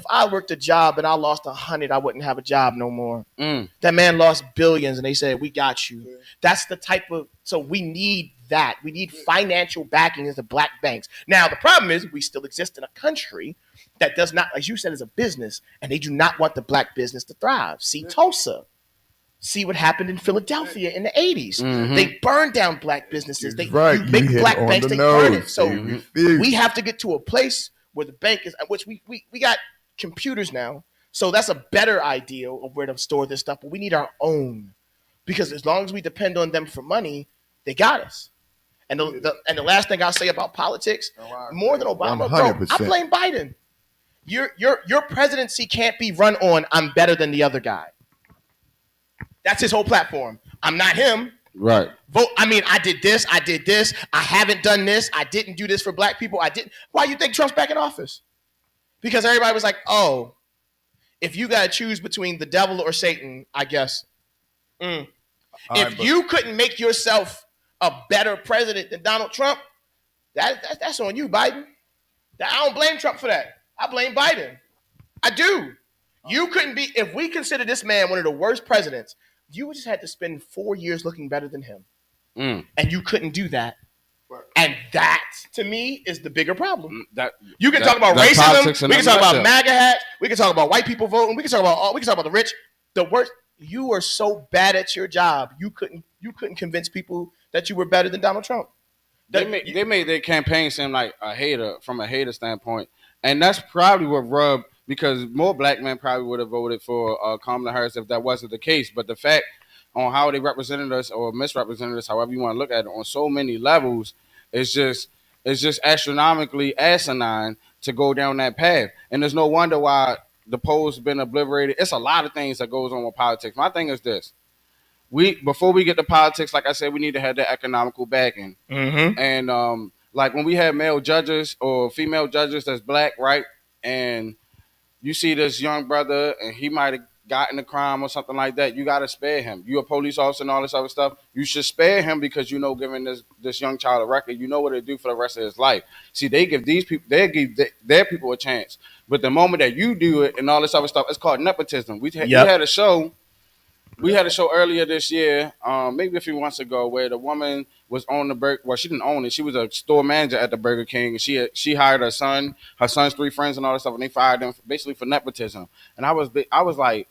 I worked a job and I lost 100, I wouldn't have a job no more. Mm. That man lost billions, and they said, "We got you." Yeah. That's the type of. So we need that. We need financial backing as the black banks. Now the problem is we still exist in a country that does not, as you said, is a business, and they do not want the black business to thrive. See Tulsa. See what happened in Philadelphia in the 80s. Mhm. They burned down black businesses. They Right. make You hit black on banks. the They burn nose, it. So baby. we have to get to a place where the bank is, which we got computers now. So that's a better idea of where to store this stuff. But we need our own, because as long as we depend on them for money, they got us. And the last thing I'll say about politics, more than Obama, bro, I 100%. blame Biden. Your presidency can't be run on "I'm better than the other guy." That's his whole platform. I'm not him. Right. Vote. I mean, I did this. I did this. I haven't done this. I didn't do this for black people. I didn't. Why you think Trump's back in office? Because everybody was like, "Oh, if you got to choose between the devil or Satan, I guess." If you couldn't make yourself a better president than Donald Trump, that's on you, Biden. I don't blame Trump for that. I blame Biden. I do. You couldn't be. If we consider this man one of the worst presidents, you just had to spend 4 years looking better than him. And you couldn't do that. And that, to me, is the bigger problem. You can talk about racism. We can talk about MAGA hats. We can talk about white people voting. We can talk about the rich. The worst. You are so bad at your job. You couldn't convince people that you were better than Donald Trump. They made their campaign seem like a hater from a hater standpoint, and that's probably what rubbed, because more black men probably would have voted for Kamala Harris if that wasn't the case. But the fact on how they represented us or misrepresented us, however you want to look at it, on so many levels, it's just astronomically asinine to go down that path. And there's no wonder why the polls have been obliterated. It's a lot of things that goes on with politics. My thing is this. Before we get to politics, like I said, we need to have that economical backing. Mm-hmm. And like when we have male judges or female judges that's black, right? And you see this young brother and he might have gotten a crime or something like that, you got to spare him. You a police officer and all this other stuff. You should spare him because giving this young child a record, what it do for the rest of his life. See, they give their people a chance. But the moment that you do it and all this other stuff, it's called nepotism. We had a show. We had a show earlier this year, maybe a few months ago, where the woman was on the burger. Well, she didn't own it. She was a store manager at the Burger King. And she hired her son's 3 friends, and all this stuff, and they fired them basically for nepotism. And I was like,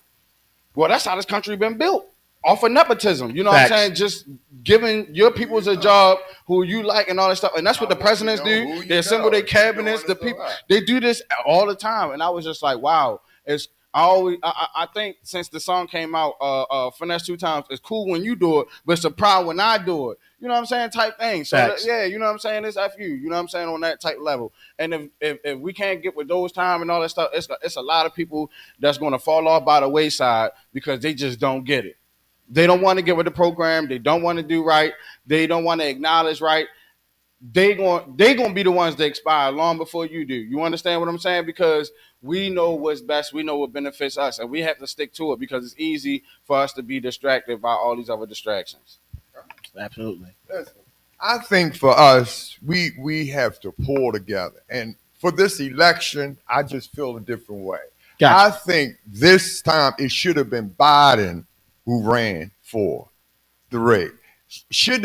well, that's how this country been built, off of nepotism. You know what I'm saying? Just giving your peoples a job who you like and all that stuff. And that's what the presidents do. They assemble their cabinets. The people, they do this all the time. And I was just like, wow, I think since the song came out, Finesse 2 Times, it's cool when you do it, but it's a problem when I do it. You know what I'm saying? Type thing. So yeah, you know what I'm saying? It's F you. You know what I'm saying? On that type level. And if we can't get with those time and all that stuff, it's a lot of people that's going to fall off by the wayside because they just don't get it. They don't want to get with the program. They don't want to do right. They don't want to acknowledge right. They going to be the ones that expire long before you do. You understand what I'm saying? Because we know what's best. We know what benefits us, and we have to stick to it because it's easy for us to be distracted by all these other distractions. Absolutely. I think for us, we have to pull together. And for this election, I just feel a different way. Gotcha. I think this time it should have been Biden who ran for the race. They should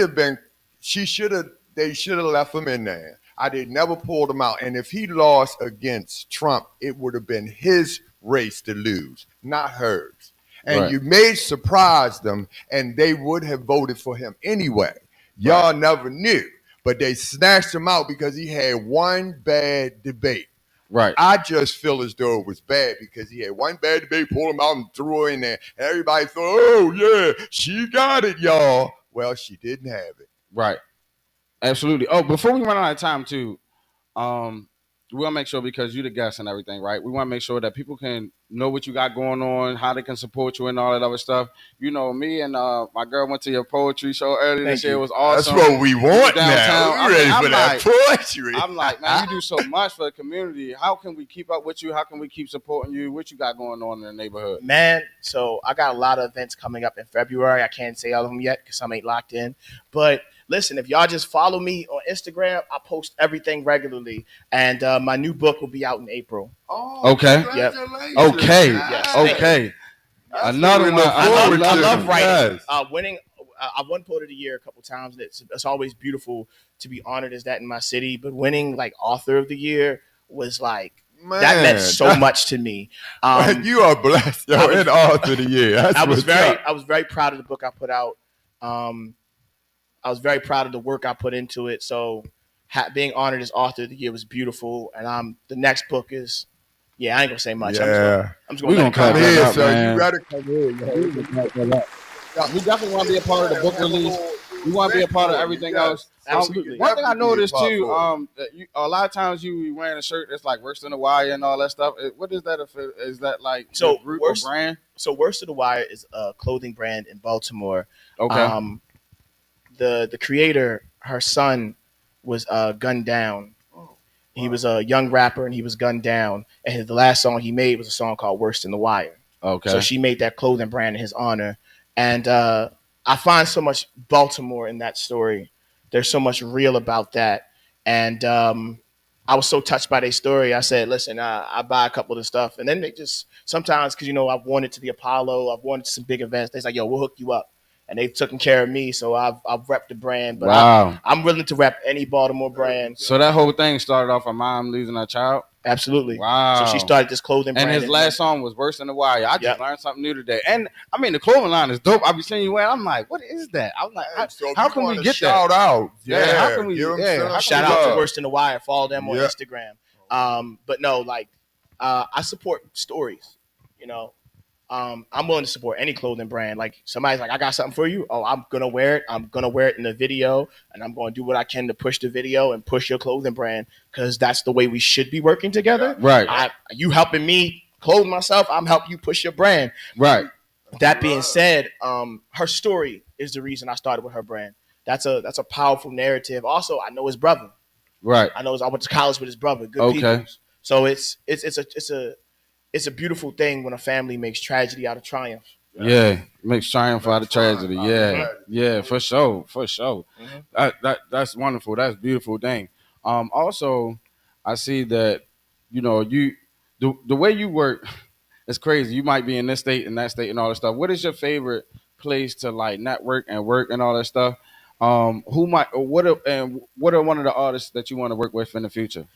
have left him in there. They never pulled him out. And if he lost against Trump, it would have been his race to lose, not hers. And right. You may surprise them, and they would have voted for him anyway. Y'all never knew. But they snatched him out because he had one bad debate. Right. I just feel as though it was bad because he had one bad debate, pulled him out and threw her in there. And everybody thought, oh, yeah, she got it, y'all. Well, she didn't have it. Right. Absolutely. Oh, before we run out of time too, we want to make sure, because you're the guest and everything, right? We want to make sure that people can know what you got going on, how they can support you, and all that other stuff. You know, me and my girl went to your poetry show earlier this year. It was That's awesome. what we want downtown. now. We ready for that poetry. I'm like, man, you do so much for the community. How can we keep up with you? How can we keep supporting you? What you got going on in the neighborhood? Man, so I got a lot of events coming up in February. I can't say all of them yet because some ain't locked in. But listen, if y'all just follow me on Instagram, I post everything regularly. And my new book will be out in April. Oh, okay. Congratulations. Okay. Yes, okay. Another one. I love writing. Winning. I've won Poet of the Year a couple times. It's always beautiful to be honored as that in my city. But winning like Author of the Year was like, man, that meant so much to me. You are blessed, yo, in Author of the Year. I was very proud of the book I put out. I was very proud of the work I put into it. So being honored as Author of the Year was beautiful. And the next book is, I ain't gonna say much. Yeah. I'm just gonna come here, so you gotta come here. We definitely want to be a part of the book release. We want to be a part of everything else. Absolutely. One thing I noticed too, a lot of times you be wearing a shirt that's like Worse Than the Wire and all that stuff. What is that? Is that like so group or brand? So Worse Than the Wire is a clothing brand in Baltimore. Okay. The creator, her son was gunned down. He was a young rapper and he was gunned down. And the last song he made was a song called Worse Than the Wire. Okay. So she made that clothing brand in his honor. And I find so much Baltimore in that story. There's so much real about that. And I was so touched by their story. I said, listen, I buy a couple of the stuff. And then they just, sometimes, because, I've wanted to the Apollo, I've wanted some big events. They're like, yo, we'll hook you up. And they've taken care of me, so I've repped the brand. But wow. I'm willing to rep any Baltimore brand. So that whole thing started off a mom losing her child? Absolutely. Wow. So she started this clothing brand. And his last song was Worse Than the Wire. I just learned something new today. And, I mean, the clothing line is dope. I be seeing you wear. I'm like, what is that? I'm like, how can we get shout that? out? Yeah. How can we? Shout out to Worse Than the Wire. Follow them on Instagram. But no, like, I support stories, I'm willing to support any clothing brand. Like somebody's like, I got something for you. Oh, I'm going to wear it. I'm going to wear it in the video and I'm going to do what I can to push the video and push your clothing brand because that's the way we should be working together. Right. You helping me clothe myself. I'm helping you push your brand. Right. That being said, her story is the reason I started with her brand. That's a powerful narrative. Also, I know his brother. Right. I went to college with his brother. Good people. So it's a beautiful thing when a family makes tragedy out of triumph. Yeah, makes triumph out of tragedy. Yeah, for sure. Mm-hmm. That's wonderful. That's a beautiful thing. Also, I see that the way you work is crazy. You might be in this state and that state and all that stuff. What is your favorite place to like network and work and all that stuff? What are one of the artists that you want to work with in the future?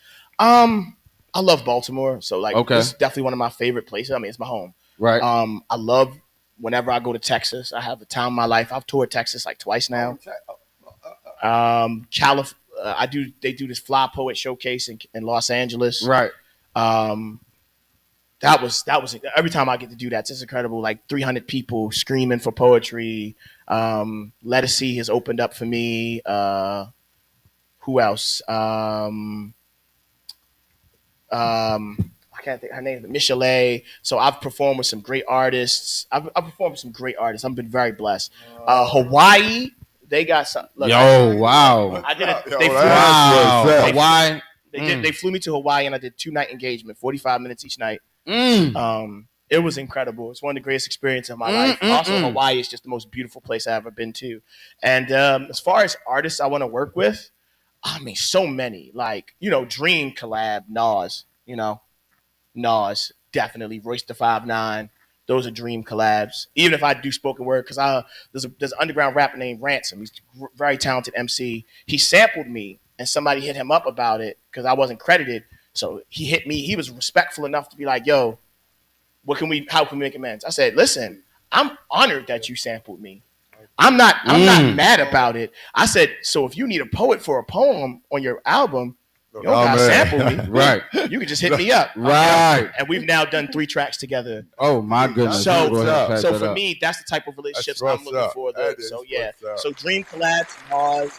I love Baltimore, so it's definitely one of my favorite places. I mean, it's my home. Right. I love whenever I go to Texas. I have the time of my life. I've toured Texas like twice now. They do this Fly Poet Showcase in Los Angeles. Right. That was every time I get to do that, it's just incredible. Like 300 people screaming for poetry. Let Us See has opened up for me. Who else? I can't think her name, Michelet. So I've performed with some great artists. I've performed with some great artists. I've been very blessed. Hawaii, they got something. Wow! I did it. Hawaii. They flew me to Hawaii and I did 2-night engagement, 45 minutes each night. It was incredible. It's one of the greatest experiences of my life. Also, Hawaii is just the most beautiful place I've ever been to. And as far as artists I want to work with, I mean, so many. Like, Dream collab, Nas, definitely. Royce the 5'9". Those are dream collabs. Even if I do spoken word, because there's an underground rapper named Ransom. He's a very talented MC. He sampled me, and somebody hit him up about it because I wasn't credited. So he hit me. He was respectful enough to be like, yo, how can we make amends? I said, listen, I'm honored that you sampled me. I'm not mad about it. I said, so if you need a poet for a poem on your album, you don't gotta sample me. Right. You can just hit me up. Right. And we've now done 3 tracks together. Oh my goodness. So for me, that's the type of relationships I'm looking for. So yeah. So Dream collabs, Mars.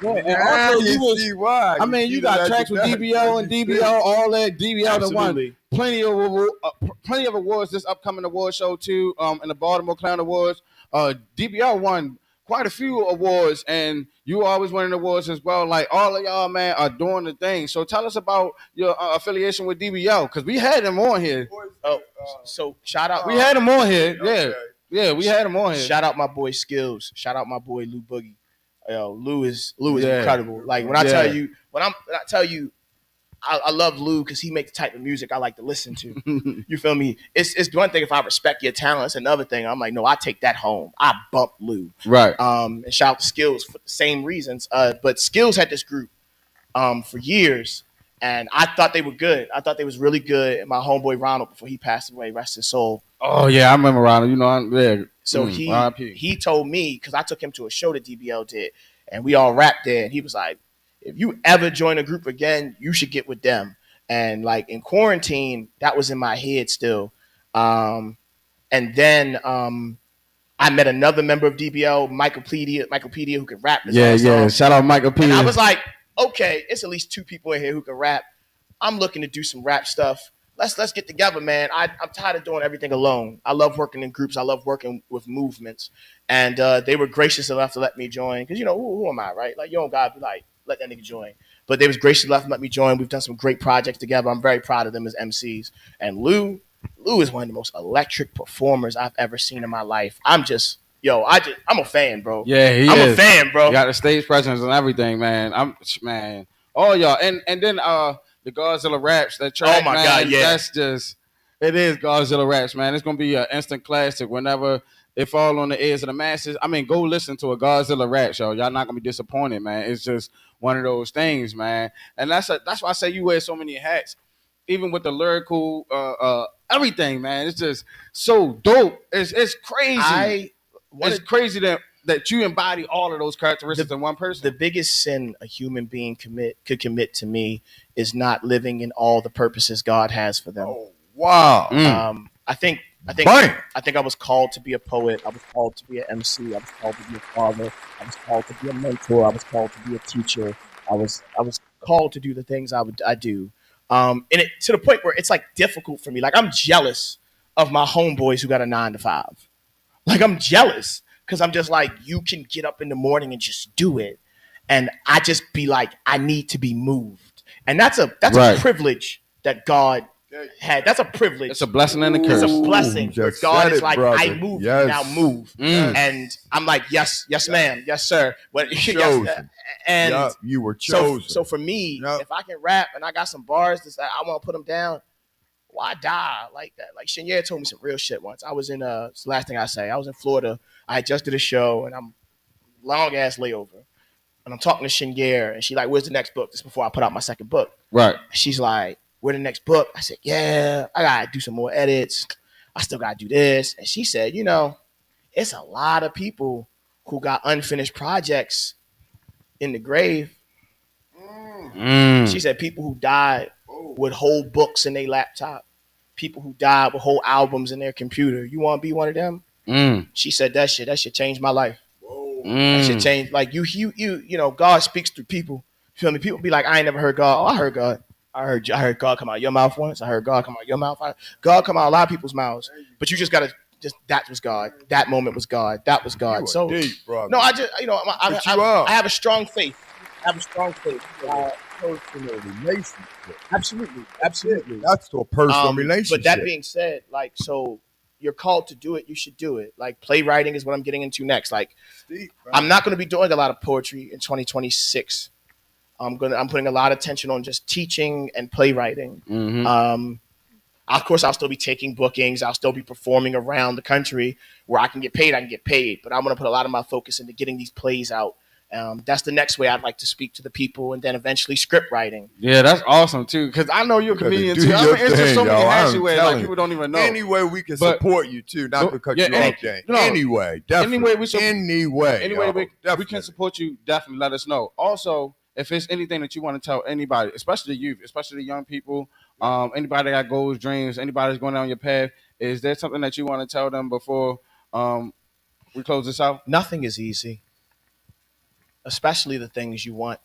Yeah, and Now also you see why. I mean, you got tracks with DBL and DBL, all that. DBL that won Absolutely. plenty of awards this upcoming award show too. In the Baltimore Clown Awards, DBL won quite a few awards, and you always winning awards as well. Like all of y'all, man, are doing the thing. So tell us about your affiliation with DBL because we had them on here. Oh, so shout out. We had them on here. Yeah, Okay. yeah, we had them on here. Shout out my boy Skills. Shout out my boy Lou Boogie. Yo, Lou is Yeah. incredible. Like when I tell you, I love Lou because he makes the type of music I like to listen to. You feel me? It's one thing if I respect your talent. It's another thing. I'm like, no, I take that home. I bump Lou. Right. And shout out to Skills for the same reasons. But Skills had this group for years, and I thought they were good. I thought they was really good. And my homeboy Ronald, before he passed away, rest his soul. Oh yeah, I remember Ronald. You know, yeah. So he told me because I took him to a show that DBL did, and we all rapped there, and he was like, "If you ever join a group again, you should get with them." And like in quarantine, that was in my head still. And then I met another member of DBL, Michaelpedia, who could rap. Yeah. Shout out Michael P. And I was like, okay, it's at least two people in here who can rap. I'm looking to do some rap stuff. Let's get together, man. I'm tired of doing everything alone. I love working in groups. I love working with movements. And they were gracious enough to let me join. Because, you know, who am I, right? Like, you don't got to be like, let that nigga join. But they was gracious enough to let me join. We've done some great projects together. I'm very proud of them as MCs. And Lou is one of the most electric performers I've ever seen in my life. I'm a fan, bro. Yeah, I'm a fan, bro. You got the stage presence and everything, man. Man. Oh, y'all. And then the Godzilla raps, that track, Oh, my man, God, yeah. That's just, it is Godzilla raps, man. It's going to be an instant classic whenever it fall on the ears of the masses. I mean, go listen to a Godzilla rap show. Y'all not going to be disappointed, man. It's just one of those things, man. And that's why I say you wear so many hats, even with the lyrical, everything, man. It's just so dope. It's crazy. It's crazy that you embody all of those characteristics in one person. The biggest sin a human being could commit to me is not living in all the purposes God has for them. Oh, wow. I think Bang. I think I was called to be a poet. I was called to be an MC. I was called to be a father. I was called to be a mentor. I was called to be a teacher. I was called to do the things I do. And it to the point where it's like difficult for me. Like I'm jealous of my homeboys who got a 9-to-5. Like I'm jealous because I'm just like, you can get up in the morning and just do it. And I just be like, I need to be moved. And that's a privilege that God had. That's a privilege. It's a blessing and a curse. It's a blessing. Where just God said is it, like, brother. I move, Yes. now move. And I'm like, yes, ma'am, yes, sir. But Chosen. and Yup, you were chosen. so for me, Yup. if I can rap and I got some bars that I want to put them down, why die like that? Like Shenya told me some real shit once. I was in it's the last thing I say. I was in Florida. I had just did a show and I'm long ass layover. And I'm talking to Shenya and she like, where's the next book? This is before I put out my second book. Right. She's like, where the next book? I said, yeah, I gotta do some more edits. I still gotta do this. And she said, you know, it's a lot of people who got unfinished projects in the grave. She said people who died with whole books in their laptop, people who died with whole albums in their computer. You want to be one of them? She said that shit changed my life. That shit changed. Like you know, God speaks through people. You feel me? People be like, I ain't never heard God. Oh, I heard God. I heard God come out of your mouth once. I heard God come out of your mouth. God come out of a lot of people's mouths. But you just gotta that was God. That moment was God. That was God. You so deep, brother. no, I just I have a strong faith. I have a strong faith. Personal relationship. Absolutely. That's a personal relationship. But that being said, like, so you're called to do it, you should do it. Like playwriting is what I'm getting into next. Like I'm not going to be doing a lot of poetry in 2026. I'm putting a lot of attention on just teaching and playwriting. Of course, I'll still be taking bookings. I'll still be performing around the country where I can get paid. But I'm going to put a lot of my focus into getting these plays out. That's the next way I'd like to speak to the people, and then eventually script writing. Yeah, that's awesome too. Because I know you're a comedian too. I mean, it's just so many hats you wear, like people don't even know. Any way we can support you too, not to cut you off, Jay. Anyway, definitely. Anyway, we can support you. Definitely, let us know. Also, if it's anything that you want to tell anybody, especially the youth, especially the young people, anybody that got goals, dreams, anybody that's going down your path, is there something that you want to tell them before we close this out? Nothing is easy. especially the things you want.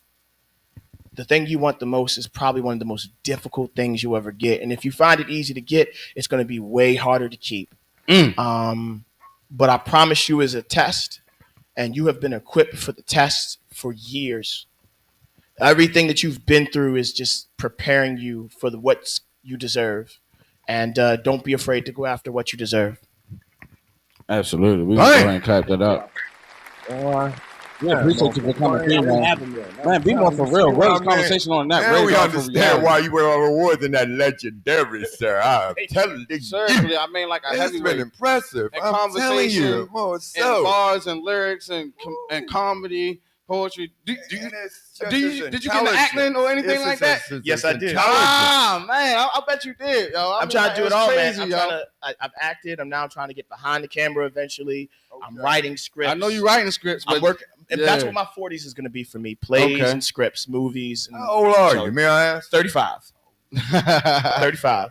The thing you want the most is probably one of the most difficult things you ever get. And if you find it easy to get, it's going to be way harder to keep. But I promise you, is a test, and you have been equipped for the test for years. Everything that you've been through is just preparing you for what you deserve. And don't be afraid to go after what you deserve. Absolutely. We can go ahead and clap that up. We Yeah, appreciate you for coming through, man. Man, be more for real. Raise conversation on that. Now we Raise understand why you went on awards in that legendary, sir. I'm telling you. Seriously, I mean, like a It's been heavyweight. impressive. And I'm telling you. More and so. bars and lyrics and comedy, poetry. Did you get into acting or anything like that? Yes, I did. Ah, man, I bet you did, yo. I'm trying to do it all, crazy, man. I've acted. I'm now trying to get behind the camera eventually. Okay. I'm writing scripts. I know you're writing scripts, but I'm working. Yeah. That's what my 40s is going to be for me. Plays and scripts, movies. And, how old are you? May I ask? 35. 35.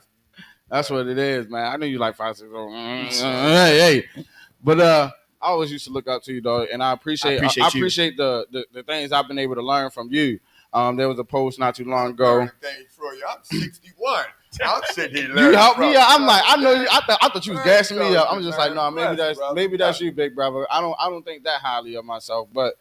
That's what it is, man. I know you like 5, 6. Hey. But I always used to look up to you, dog, and I appreciate the things I've been able to learn from you. There was a post not too long ago. Thanks for you. I'm 61. I'm sitting here. You helped me out. I'm like, I know you. I thought you was gassing me up. I'm just like, no, maybe that's you, big brother. I don't think that highly of myself, but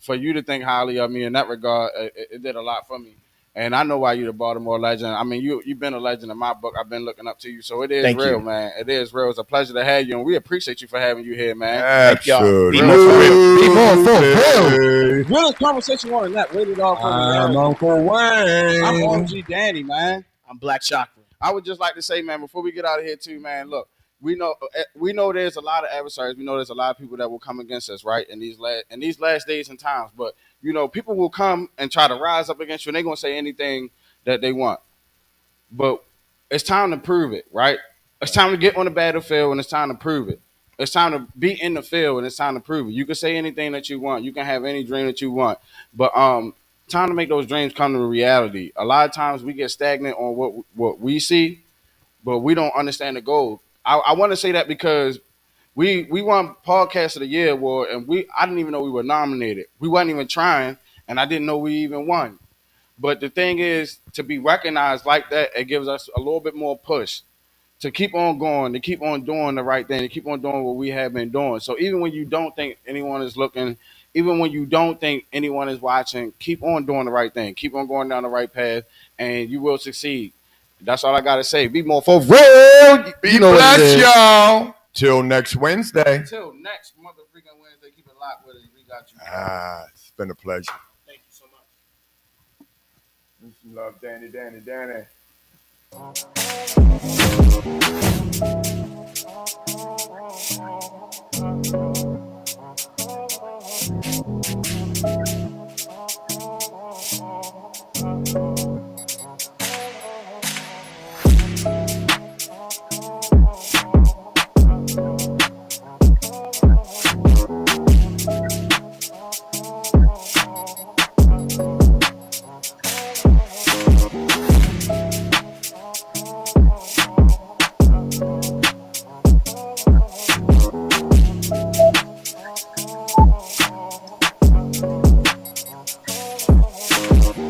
for you to think highly of me in that regard, it did a lot for me. And I know why you're the Baltimore legend. I mean, you've been a legend in my book. I've been looking up to you, so it is real, man. It is real. It's a pleasure to have you, and we appreciate you for having you here, man. Absolutely. Be more for real. Be more for real. Realest conversation on that. Rated off. I'm Uncle Wayne. I'm OG Danny, man. I'm Black CHAKRA. I would just like to say, man, before we get out of here, too, man. Look, we know there's a lot of adversaries. We know there's a lot of people that will come against us, right? In these last days and times, but. People will come and try to rise up against you, and they're going to say anything that they want. But it's time to prove it, right? It's time to get on the battlefield, and it's time to prove it. It's time to be in the field, and it's time to prove it. You can say anything that you want. You can have any dream that you want. But time to make those dreams come to reality. A lot of times we get stagnant on what we see, but we don't understand the goal. I want to say that because we won Podcast of the Year award, and I didn't even know we were nominated. We wasn't even trying, and I didn't know we even won. But the thing is, to be recognized like that, it gives us a little bit more push to keep on going, to keep on doing the right thing, to keep on doing what we have been doing. So even when you don't think anyone is looking, even when you don't think anyone is watching, keep on doing the right thing. Keep on going down the right path, and you will succeed. That's all I got to say. Be more for real. Be blessed, y'all. Till next Wednesday. Until next motherfucking Wednesday, keep it locked with us. We got you. It's been a pleasure. Thank you so much. Love, Danny.